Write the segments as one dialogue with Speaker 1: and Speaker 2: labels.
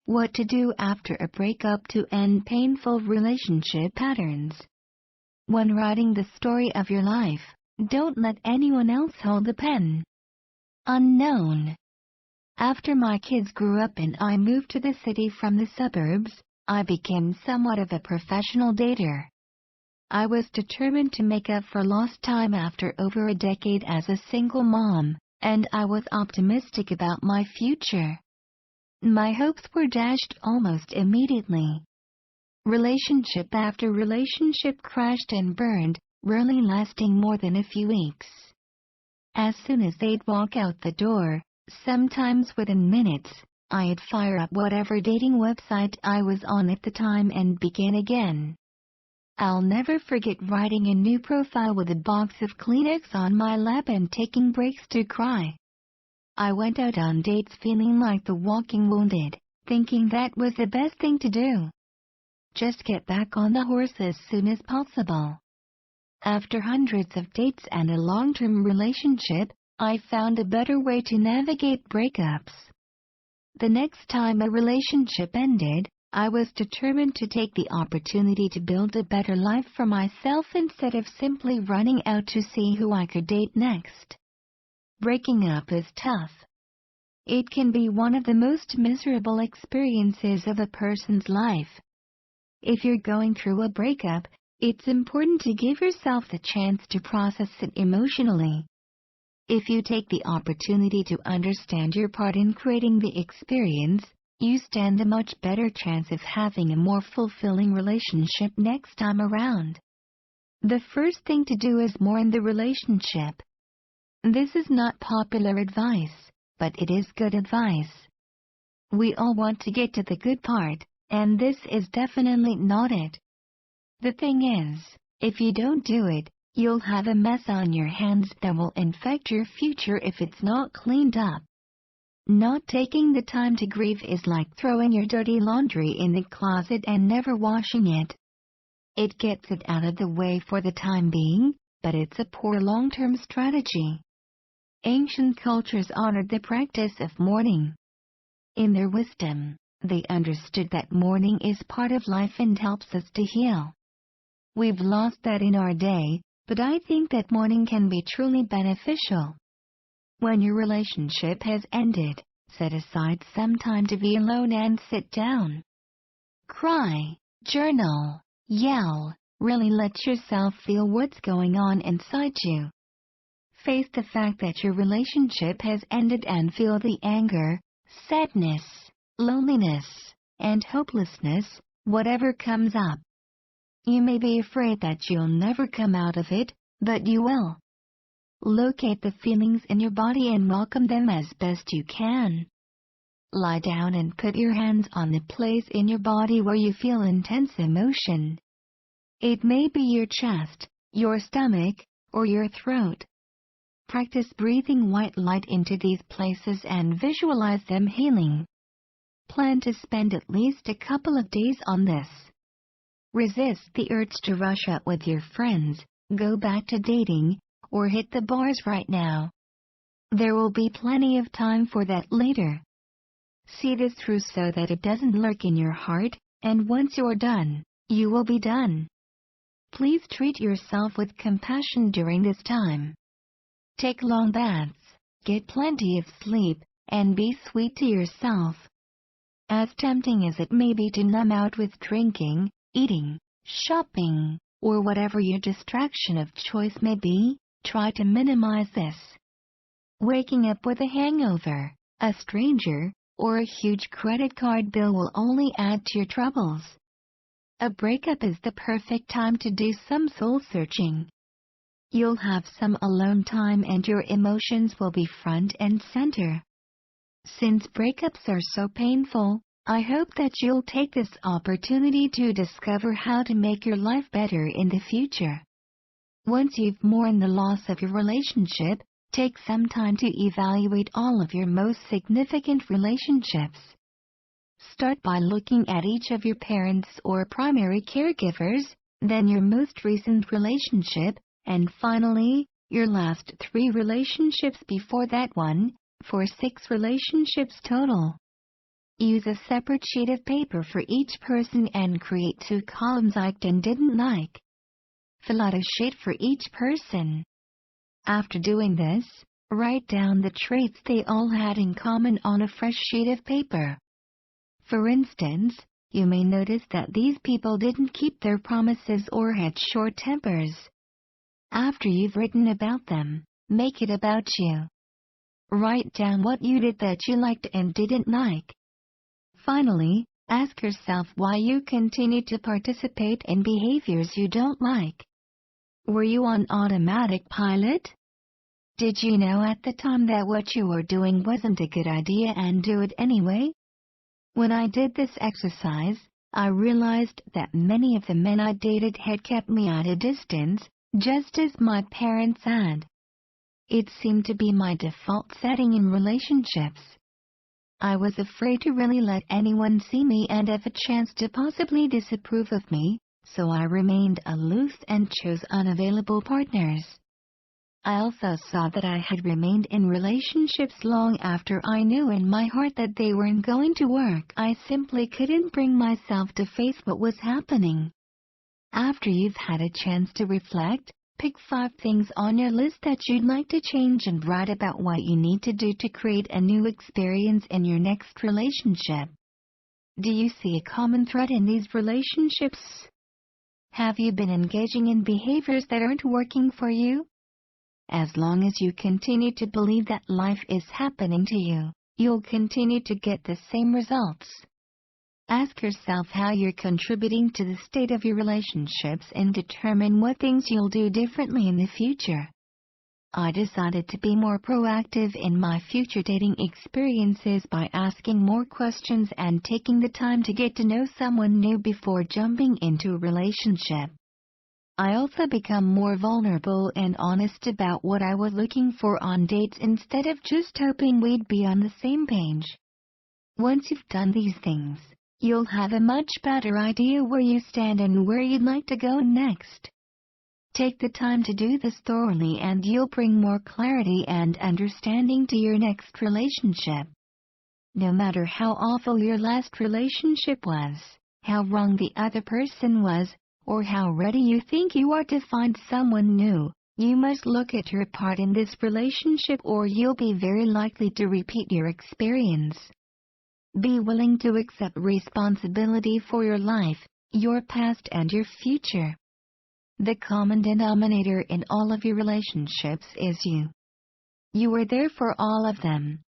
Speaker 1: What to do after a breakup to end painful relationship patterns. When writing the story of your life, don't let anyone else hold the pen. Unknown. After my kids grew up and I moved to the city from the suburbs, I became somewhat of a professional dater. I was determined to make up for lost time after over a decade as a single mom, and I was optimistic about my future. My hopes were dashed almost immediately. Relationship after relationship crashed and burned, rarely lasting more than a few weeks. As soon as they'd walk out the door, sometimes within minutes, I'd fire up whatever dating website I was on at the time and begin again. I'll never forget writing a new profile with a box of Kleenex on my lap and taking breaks to cry. I went out on dates feeling like the walking wounded, thinking that was the best thing to do. Just get back on the horse as soon as possible. After hundreds of dates and a long-term relationship, I found a better way to navigate breakups. The next time a relationship ended, I was determined to take the opportunity to build a better life for myself instead of simply running out to see who I could date next. Breaking up is tough. It can be one of the most miserable experiences of a person's life. If you're going through a breakup, it's important to give yourself the chance to process it emotionally. If you take the opportunity to understand your part in creating the experience, you stand a much better chance of having a more fulfilling relationship next time around. The first thing to do is mourn the relationship. This is not popular advice, but it is good advice. We all want to get to the good part, and this is definitely not it. The thing is, if you don't do it, you'll have a mess on your hands that will infect your future if it's not cleaned up. Not taking the time to grieve is like throwing your dirty laundry in the closet and never washing it. It gets it out of the way for the time being, but it's a poor long-term strategy. Ancient cultures honored the practice of mourning. In their wisdom, they understood that mourning is part of life and helps us to heal. We've lost that in our day, but I think that mourning can be truly beneficial. When your relationship has ended, set aside some time to be alone and sit down. Cry, journal, yell, really let yourself feel what's going on inside you. Face the fact that your relationship has ended and feel the anger, sadness, loneliness, and hopelessness, whatever comes up. You may be afraid that you'll never come out of it, but you will. Locate the feelings in your body and welcome them as best you can. Lie down and put your hands on the place in your body where you feel intense emotion. It may be your chest, your stomach, or your throat. Practice breathing white light into these places and visualize them healing. Plan to spend at least a couple of days on this. Resist the urge to rush out with your friends, go back to dating, or hit the bars right now. There will be plenty of time for that later. See this through so that it doesn't lurk in your heart, and once you're done, you will be done. Please treat yourself with compassion during this time. Take long baths, get plenty of sleep, and be sweet to yourself. As tempting as it may be to numb out with drinking, eating, shopping, or whatever your distraction of choice may be, try to minimize this. Waking up with a hangover, a stranger, or a huge credit card bill will only add to your troubles. A breakup is the perfect time to do some soul-searching. You'll have some alone time and your emotions will be front and center. Since breakups are so painful, I hope that you'll take this opportunity to discover how to make your life better in the future. Once you've mourned the loss of your relationship, take some time to evaluate all of your most significant relationships. Start by looking at each of your parents or primary caregivers, then your most recent relationship, and finally, your last 3 relationships before that one, for 6 relationships total. Use a separate sheet of paper for each person and create 2 columns liked and didn't like. Fill out a sheet for each person. After doing this, write down the traits they all had in common on a fresh sheet of paper. For instance, you may notice that these people didn't keep their promises or had short tempers. After you've written about them, make it about you. Write down what you did that you liked and didn't like. Finally, ask yourself why you continue to participate in behaviors you don't like. Were you on automatic pilot? Did you know at the time that what you were doing wasn't a good idea and do it anyway? When I did this exercise, I realized that many of the men I dated had kept me at a distance, just as my parents had. It seemed to be my default setting in relationships. I was afraid to really let anyone see me and have a chance to possibly disapprove of me, so I remained aloof and chose unavailable partners. I also saw that I had remained in relationships long after I knew in my heart that they weren't going to work. I simply couldn't bring myself to face what was happening. After you've had a chance to reflect, pick 5 things on your list that you'd like to change and write about what you need to do to create a new experience in your next relationship. Do you see a common thread in these relationships? Have you been engaging in behaviors that aren't working for you? As long as you continue to believe that life is happening to you, you'll continue to get the same results. Ask yourself how you're contributing to the state of your relationships and determine what things you'll do differently in the future. I decided to be more proactive in my future dating experiences by asking more questions and taking the time to get to know someone new before jumping into a relationship. I also become more vulnerable and honest about what I was looking for on dates instead of just hoping we'd be on the same page. Once you've done these things, you'll have a much better idea where you stand and where you'd like to go next. Take the time to do this thoroughly and you'll bring more clarity and understanding to your next relationship. No matter how awful your last relationship was, how wrong the other person was, or how ready you think you are to find someone new, you must look at your part in this relationship or you'll be very likely to repeat your experience. Be willing to accept responsibility for your life, your past and your future. The common denominator in all of your relationships is you. You are there for all of them.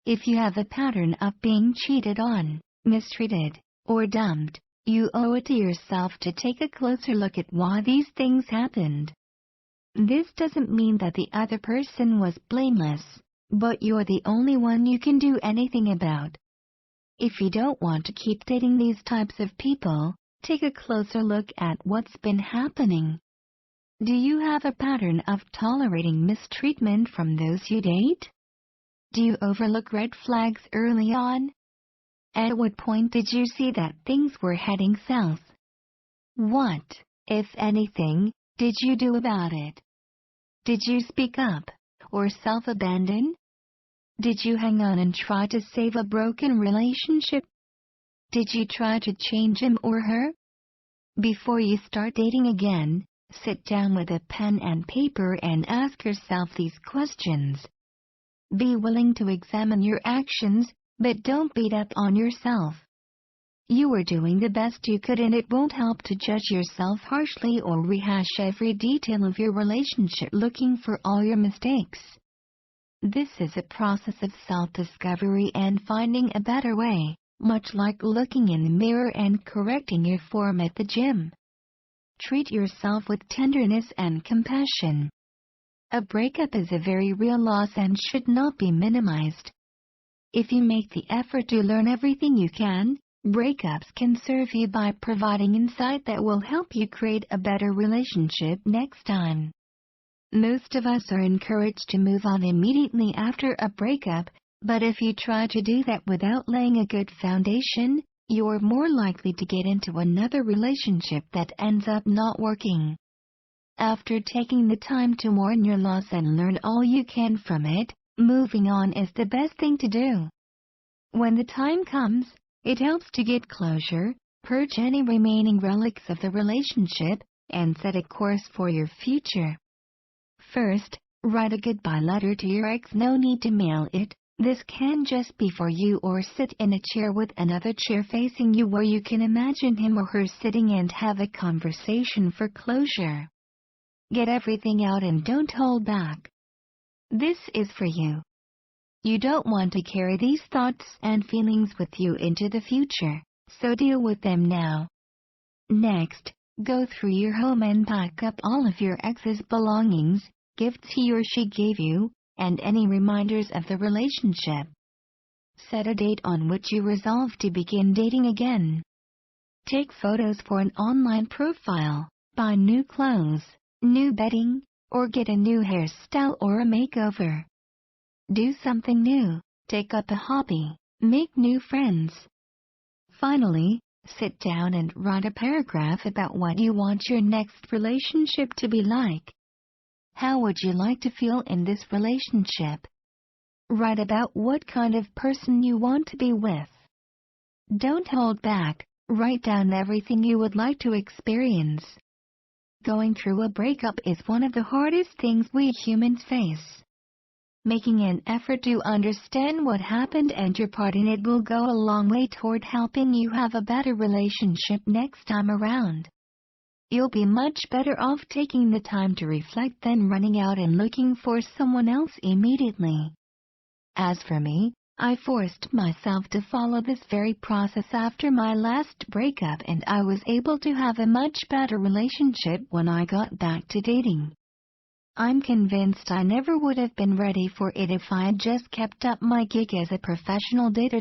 Speaker 1: If you have a pattern of being cheated on, mistreated, or dumped, you owe it to yourself to take a closer look at why these things happened. This doesn't mean that the other person was blameless, but you're the only one you can do anything about. If you don't want to keep dating these types of people, take a closer look at what's been happening. Do you have a pattern of tolerating mistreatment from those you date? Do you overlook red flags early on? At what point did you see that things were heading south? What, if anything, did you do about it? Did you speak up, or self-abandon? Did you hang on and try to save a broken relationship? Did you try to change him or her? Before you start dating again, sit down with a pen and paper and ask yourself these questions. Be willing to examine your actions, but don't beat up on yourself. You are doing the best you could and it won't help to judge yourself harshly or rehash every detail of your relationship looking for all your mistakes. This is a process of self-discovery and finding a better way, much like looking in the mirror and correcting your form at the gym. Treat yourself with tenderness and compassion. A breakup is a very real loss and should not be minimized. If you make the effort to learn everything you can, breakups can serve you by providing insight that will help you create a better relationship next time. Most of us are encouraged to move on immediately after a breakup, but if you try to do that without laying a good foundation, you're more likely to get into another relationship that ends up not working. After taking the time to mourn your loss and learn all you can from it, moving on is the best thing to do. When the time comes, it helps to get closure, purge any remaining relics of the relationship, and set a course for your future. First, write a goodbye letter to your ex. No need to mail it. This can just be for you, or sit in a chair with another chair facing you where you can imagine him or her sitting and have a conversation for closure. Get everything out and don't hold back. This is for you. You don't want to carry these thoughts and feelings with you into the future, so deal with them now. Next, go through your home and pack up all of your ex's belongings, gifts he or she gave you, and any reminders of the relationship. Set a date on which you resolve to begin dating again. Take photos for an online profile, buy new clothes, new bedding, or get a new hairstyle or a makeover. Do something new, take up a hobby, make new friends. Finally, sit down and write a paragraph about what you want your next relationship to be like. How would you like to feel in this relationship? Write about what kind of person you want to be with. Don't hold back, write down everything you would like to experience. Going through a breakup is one of the hardest things we humans face. Making an effort to understand what happened and your part in it will go a long way toward helping you have a better relationship next time around. You'll be much better off taking the time to reflect than running out and looking for someone else immediately. As for me, I forced myself to follow this very process after my last breakup, and I was able to have a much better relationship when I got back to dating. I'm convinced I never would have been ready for it if I had just kept up my gig as a professional dater.